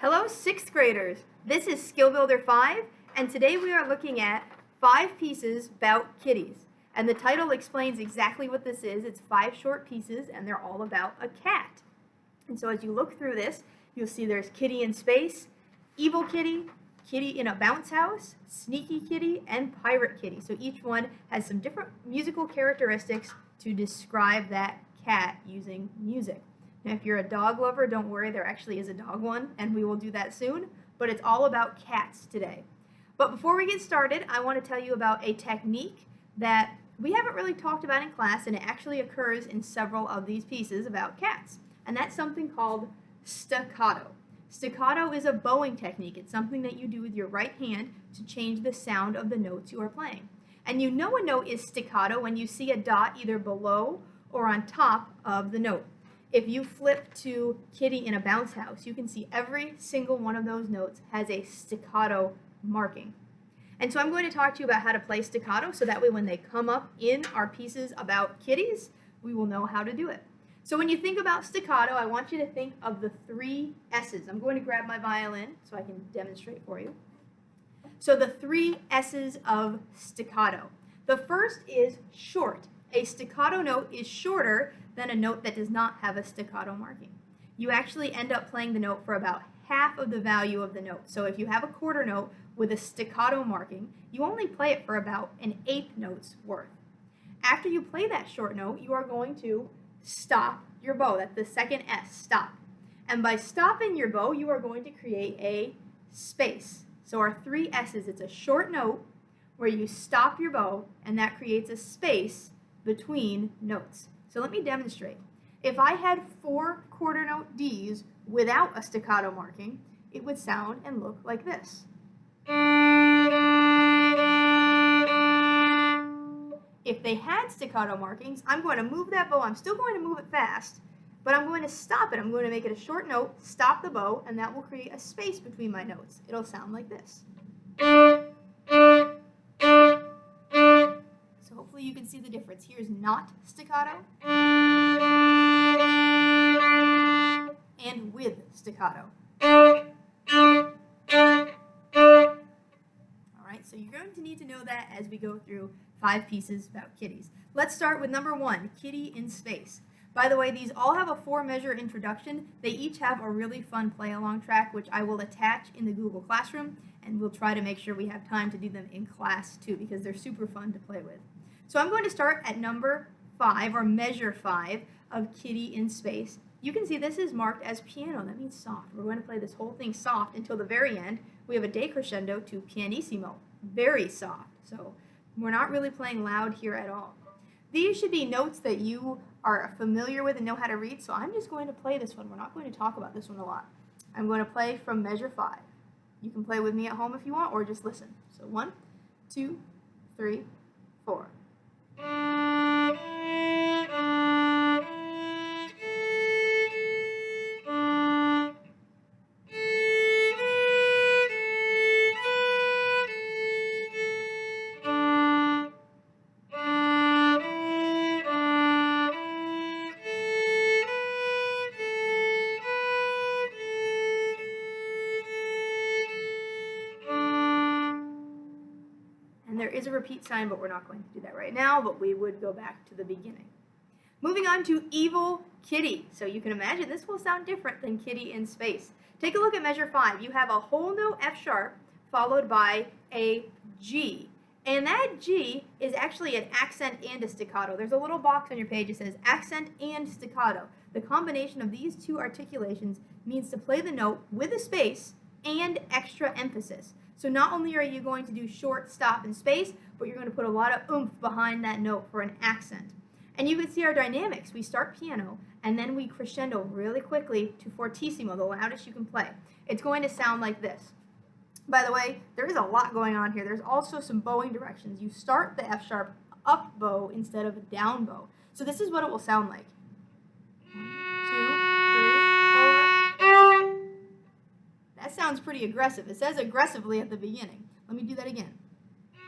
Hello, 6th graders. This is Skill Builder 5, and today we are looking at 5 pieces Bout Kitties. And the title explains exactly what this is. It's 5 short pieces, and they're all about a cat. And so as you look through this, you'll see there's Kitty in Space, Evil Kitty, Kitty in a Bounce House, Sneaky Kitty, and Pirate Kitty. So each one has some different musical characteristics to describe that cat using music. Now, if you're a dog lover, don't worry, there actually is a dog one, and we will do that soon, but it's all about cats today. But before we get started, I want to tell you about a technique that we haven't really talked about in class, and it actually occurs in several of these pieces about cats, and that's something called staccato. Staccato is a bowing technique. It's something that you do with your right hand to change the sound of the notes you are playing. And you know a note is staccato when you see a dot either below or on top of the note. If you flip to Kitty in a Bounce House, you can see every single one of those notes has a staccato marking. And so I'm going to talk to you about how to play staccato so that way when they come up in our pieces about kitties, we will know how to do it. So when you think about staccato, I want you to think of the 3 S's. I'm going to grab my violin so I can demonstrate for you. So the 3 S's of staccato. The first is short. A staccato note is shorter than a note that does not have a staccato marking. You actually end up playing the note for about half of the value of the note. So if you have a quarter note with a staccato marking, you only play it for about an 1/8 note's worth. After you play that short note, you are going to stop your bow. That's the second S, stop. And by stopping your bow, you are going to create a space. So our 3 S's, it's a short note where you stop your bow, and that creates a space between notes. So let me demonstrate. If I had 4 quarter note Ds without a staccato marking, it would sound and look like this. If they had staccato markings, I'm going to move that bow. I'm still going to move it fast, but I'm going to stop it. I'm going to make it a short note, stop the bow, and that will create a space between my notes. It'll sound like this. So hopefully you can see the difference. Here's not staccato and with staccato. Alright, so you're going to need to know that as we go through 5 pieces about kitties. Let's start with number 1, Kitty in Space. By the way, these all have a 4-measure introduction. They each have a really fun play-along track, which I will attach in the Google Classroom, and we'll try to make sure we have time to do them in class too, because they're super fun to play with. So I'm going to start at number 5, or measure 5, of Kitty in Space. You can see this is marked as piano. That means soft. We're going to play this whole thing soft until the very end. We have a decrescendo to pianissimo. Very soft. So we're not really playing loud here at all. These should be notes that you are familiar with and know how to read, so I'm just going to play this one. We're not going to talk about this one a lot. I'm going to play from measure 5. You can play with me at home if you want, or just listen. So 1, 2, 3, 4. And there is a repeat sign, but we're not going to do that right now, but we would go back to the beginning. Moving on to Evil Kitty. So you can imagine this will sound different than Kitty in Space. Take a look at measure 5. You have a whole note F sharp followed by a G. And that G is actually an accent and a staccato. There's a little box on your page that says accent and staccato. The combination of these 2 articulations means to play the note with a space and extra emphasis. So not only are you going to do short, stop, and space, but you're going to put a lot of oomph behind that note for an accent. And you can see our dynamics. We start piano, and then we crescendo really quickly to fortissimo, the loudest you can play. It's going to sound like this. By the way, there is a lot going on here. There's also some bowing directions. You start the F sharp up bow instead of a down bow. So this is what it will sound like. 1, 2, 3, 4. That sounds pretty aggressive. It says aggressively at the beginning. Let me do that again. 2,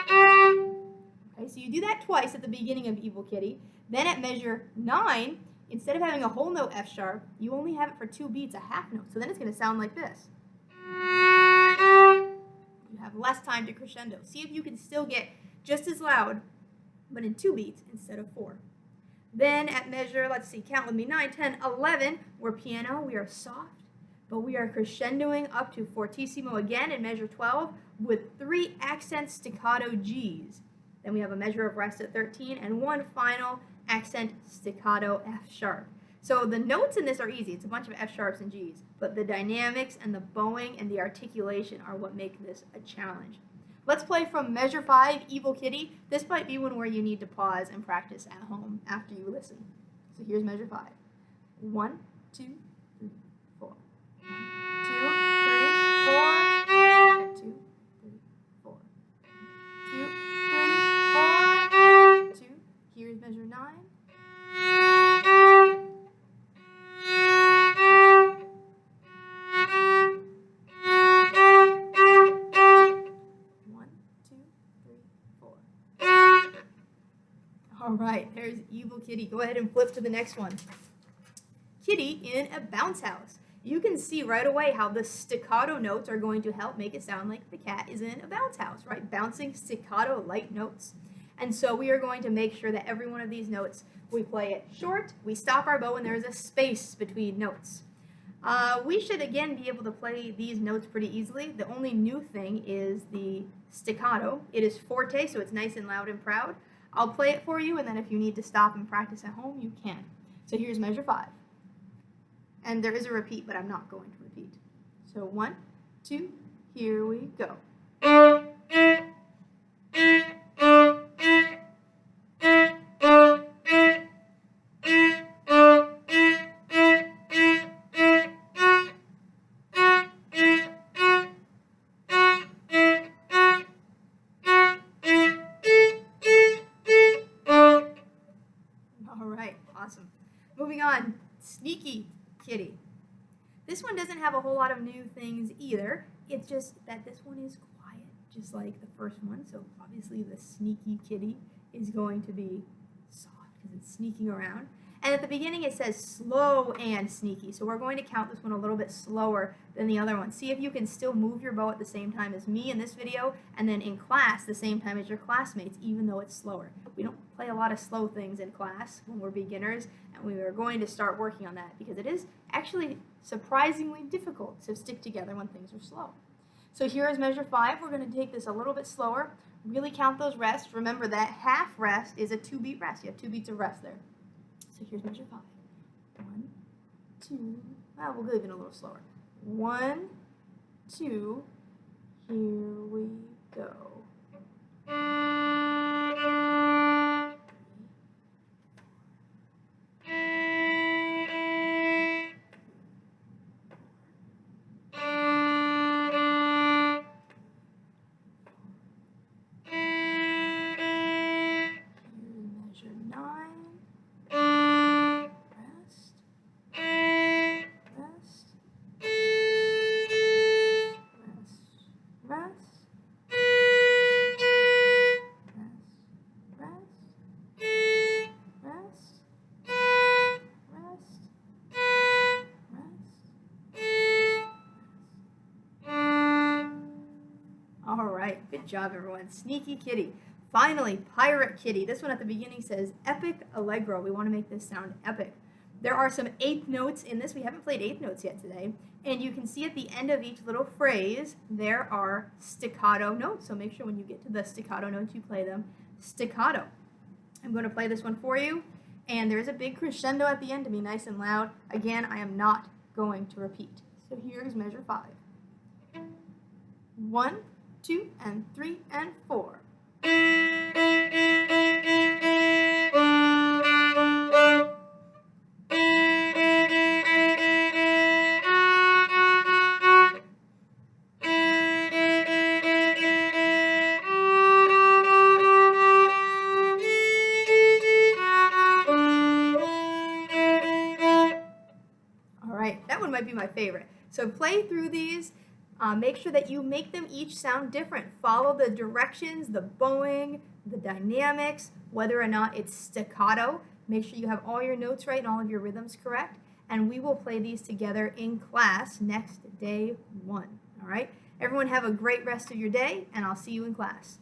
3, 4. Okay, so you do that twice at the beginning of Evil Kitty. Then at measure 9, Instead of having a whole note F sharp, you only have it for 2 beats, a half note. So then it's going to sound like this. You have less time to crescendo. See if you can still get just as loud, but in 2 beats instead of 4. Then at measure, let's see, count with me, 9, 10, 11, we're piano, we are soft, but we are crescendoing up to fortissimo again in measure 12 with 3 accent staccato Gs. Then we have a measure of rest at 13 and 1 final accent staccato F sharp. So the notes in this are easy. It's a bunch of F sharps and Gs, but the dynamics and the bowing and the articulation are what make this a challenge. Let's play from measure 5, Evil Kitty. This might be one where you need to pause and practice at home after you listen. So here's measure 5. 1, 2, 3, 4. 1, 2, 3, 4. 2, 3, 4. 2, 3, 4. 2. Here's measure 9. All right, there's Evil Kitty. Go ahead and flip to the next one. Kitty in a bounce house. You can see right away how the staccato notes are going to help make it sound like the cat is in a bounce house, right? Bouncing staccato light notes. And so we are going to make sure that every one of these notes, we play it short, we stop our bow, and there's a space between notes. We should again be able to play these notes pretty easily. The only new thing is the staccato. It is forte, so it's nice and loud and proud. I'll play it for you, and then if you need to stop and practice at home, you can. So here's measure 5. And there is a repeat, but I'm not going to repeat. So 1, 2, here we go. Awesome. Moving on, Sneaky Kitty. This one doesn't have a whole lot of new things either. It's just that this one is quiet, just like the first one. So obviously the Sneaky Kitty is going to be soft because it's sneaking around. And at the beginning it says slow and sneaky. So we're going to count this one a little bit slower than the other one. See if you can still move your bow at the same time as me in this video, and then in class the same time as your classmates, even though it's slower. We don't play a lot of slow things in class when we're beginners, and we are going to start working on that because it is actually surprisingly difficult to stick together when things are slow. So here is measure 5. We're going to take this a little bit slower. Really count those rests. Remember that half rest is a 2-beat rest. You have 2 beats of rest there. So here's measure 5. 1, 2, we'll go even a little slower. 1, 2, here we go. All right, good job, everyone. Sneaky Kitty. Finally, Pirate Kitty. This one at the beginning says epic allegro. We want to make this sound epic. There are some eighth notes in this. We haven't played eighth notes yet today. And you can see at the end of each little phrase, there are staccato notes. So make sure when you get to the staccato notes, you play them staccato. I'm going to play this one for you. And there is a big crescendo at the end to be nice and loud. Again, I am not going to repeat. So here's measure 5. 1, 2, and 3, and 4. All right, that one might be my favorite. So play through these. Make sure that you make them each sound different. Follow the directions, the bowing, the dynamics, whether or not it's staccato. Make sure you have all your notes right and all of your rhythms correct, and we will play these together in class next day 1. All right? Everyone have a great rest of your day, and I'll see you in class.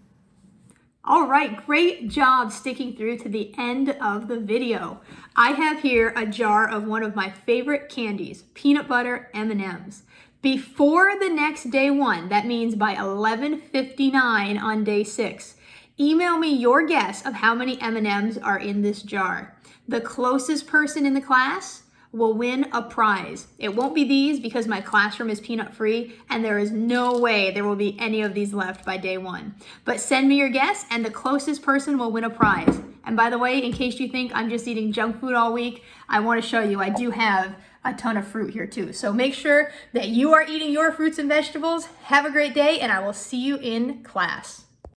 All right, great job sticking through to the end of the video. I have here a jar of one of my favorite candies, peanut butter M&Ms. Before the next day 1, that means by 11:59 on day 6, email me your guess of how many M&Ms are in this jar. The closest person in the class will win a prize. It won't be these because my classroom is peanut free and there is no way there will be any of these left by day 1. But send me your guess and the closest person will win a prize. And by the way, in case you think I'm just eating junk food all week, I want to show you I do have a ton of fruit here too. So make sure that you are eating your fruits and vegetables. Have a great day and I will see you in class.